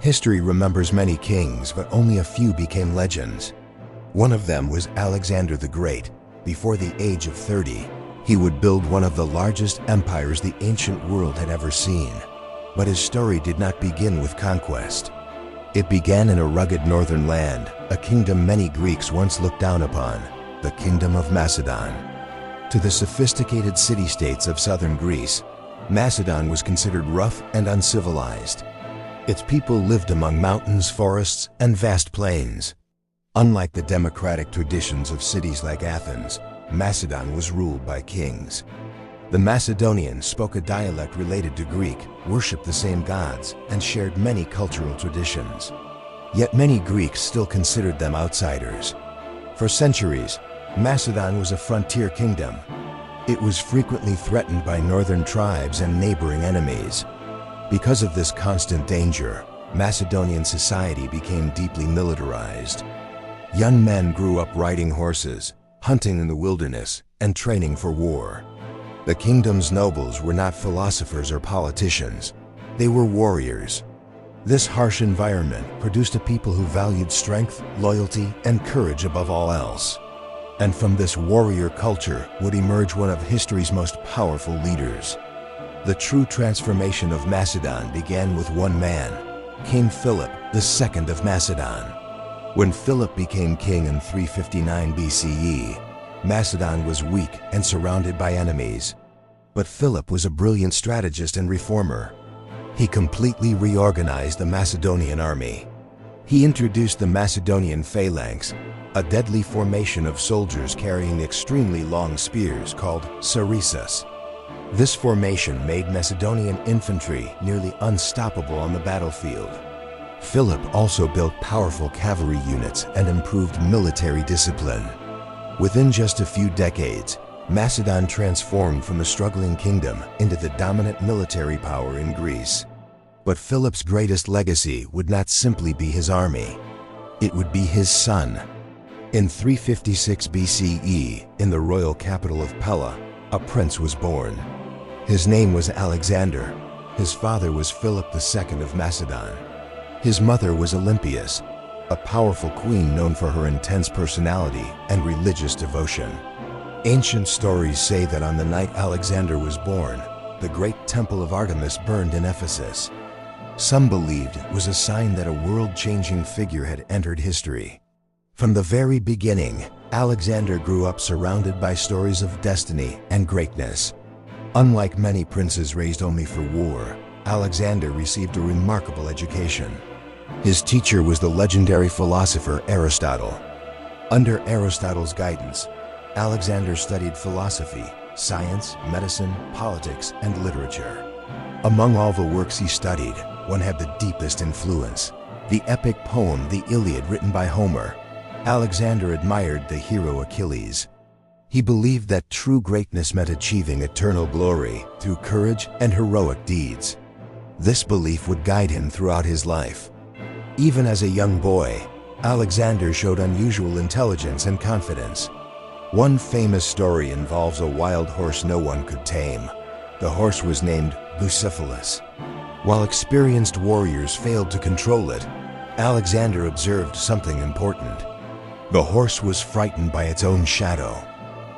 History remembers many kings, but only a few became legends. One of them was Alexander the Great. Before the age of 30, he would build one of the largest empires the ancient world had ever seen. But his story did not begin with conquest. It began in a rugged northern land, a kingdom many Greeks once looked down upon, the Kingdom of Macedon. To the sophisticated city-states of southern Greece, Macedon was considered rough and uncivilized. Its people lived among mountains, forests, and vast plains. Unlike the democratic traditions of cities like Athens, Macedon was ruled by kings. The Macedonians spoke a dialect related to Greek, worshipped the same gods, and shared many cultural traditions. Yet many Greeks still considered them outsiders. For centuries, Macedon was a frontier kingdom. It was frequently threatened by northern tribes and neighboring enemies. Because of this constant danger, Macedonian society became deeply militarized. Young men grew up riding horses, hunting in the wilderness, and training for war. The kingdom's nobles were not philosophers or politicians. They were warriors. This harsh environment produced a people who valued strength, loyalty, and courage above all else. And from this warrior culture would emerge one of history's most powerful leaders. The true transformation of Macedon began with one man, King Philip II of Macedon. When Philip became king in 359 BCE, Macedon was weak and surrounded by enemies. But Philip was a brilliant strategist and reformer. He completely reorganized the Macedonian army. He introduced the Macedonian phalanx, a deadly formation of soldiers carrying extremely long spears called sarissas. This formation made Macedonian infantry nearly unstoppable on the battlefield. Philip also built powerful cavalry units and improved military discipline. Within just a few decades, Macedon transformed from a struggling kingdom into the dominant military power in Greece. But Philip's greatest legacy would not simply be his army. It would be his son. In 356 BCE, in the royal capital of Pella, a prince was born. His name was Alexander. His father was Philip II of Macedon. His mother was Olympias, a powerful queen known for her intense personality and religious devotion. Ancient stories say that on the night Alexander was born, the great temple of Artemis burned in Ephesus. Some believed it was a sign that a world-changing figure had entered history. From the very beginning, Alexander grew up surrounded by stories of destiny and greatness. Unlike many princes raised only for war, Alexander received a remarkable education. His teacher was the legendary philosopher Aristotle. Under Aristotle's guidance, Alexander studied philosophy, science, medicine, politics, and literature. Among all the works he studied, one had the deepest influence: the epic poem The Iliad, written by Homer. Alexander admired the hero Achilles. He believed that true greatness meant achieving eternal glory through courage and heroic deeds. This belief would guide him throughout his life. Even as a young boy, Alexander showed unusual intelligence and confidence. One famous story involves a wild horse no one could tame. The horse was named Bucephalus. While experienced warriors failed to control it, Alexander observed something important. The horse was frightened by its own shadow.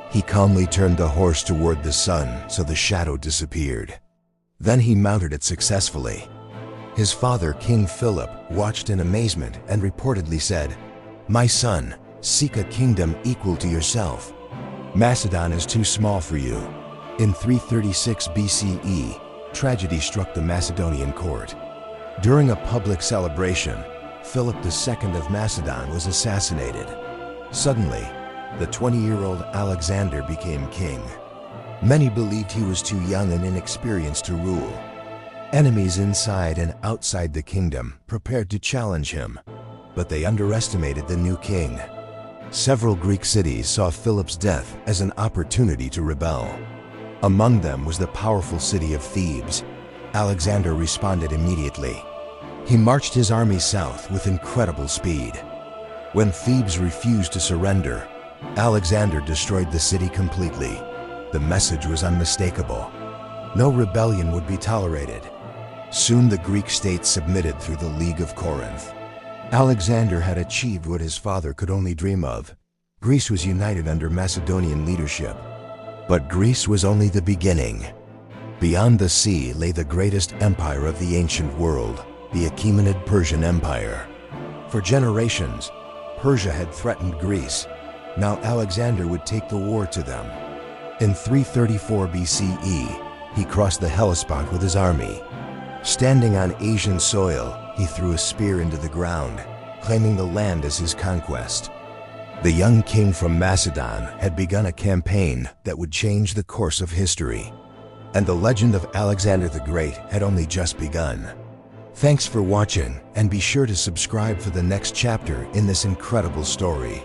He calmly turned the horse toward the sun so the shadow disappeared. Then he mounted it successfully. His father, King Philip, watched in amazement and reportedly said, "My son, seek a kingdom equal to yourself. Macedon is too small for you." In 336 BCE, tragedy struck the Macedonian court. During a public celebration, Philip II of Macedon was assassinated. Suddenly, the 20-year-old Alexander became king. Many believed he was too young and inexperienced to rule. Enemies inside and outside the kingdom prepared to challenge him, but they underestimated the new king. Several Greek cities saw Philip's death as an opportunity to rebel. Among them was the powerful city of Thebes. Alexander responded immediately. He marched his army south with incredible speed. When Thebes refused to surrender, Alexander destroyed the city completely. The message was unmistakable. No rebellion would be tolerated. Soon the Greek state submitted through the League of Corinth. Alexander had achieved what his father could only dream of. Greece was united under Macedonian leadership. But Greece was only the beginning. Beyond the sea lay the greatest empire of the ancient world, the Achaemenid Persian Empire. For generations, Persia had threatened Greece. Now Alexander would take the war to them. In 334 BCE, he crossed the Hellespont with his army. Standing on Asian soil, he threw a spear into the ground, claiming the land as his conquest. The young king from Macedon had begun a campaign that would change the course of history. And the legend of Alexander the Great had only just begun. Thanks for watching, and be sure to subscribe for the next chapter in this incredible story.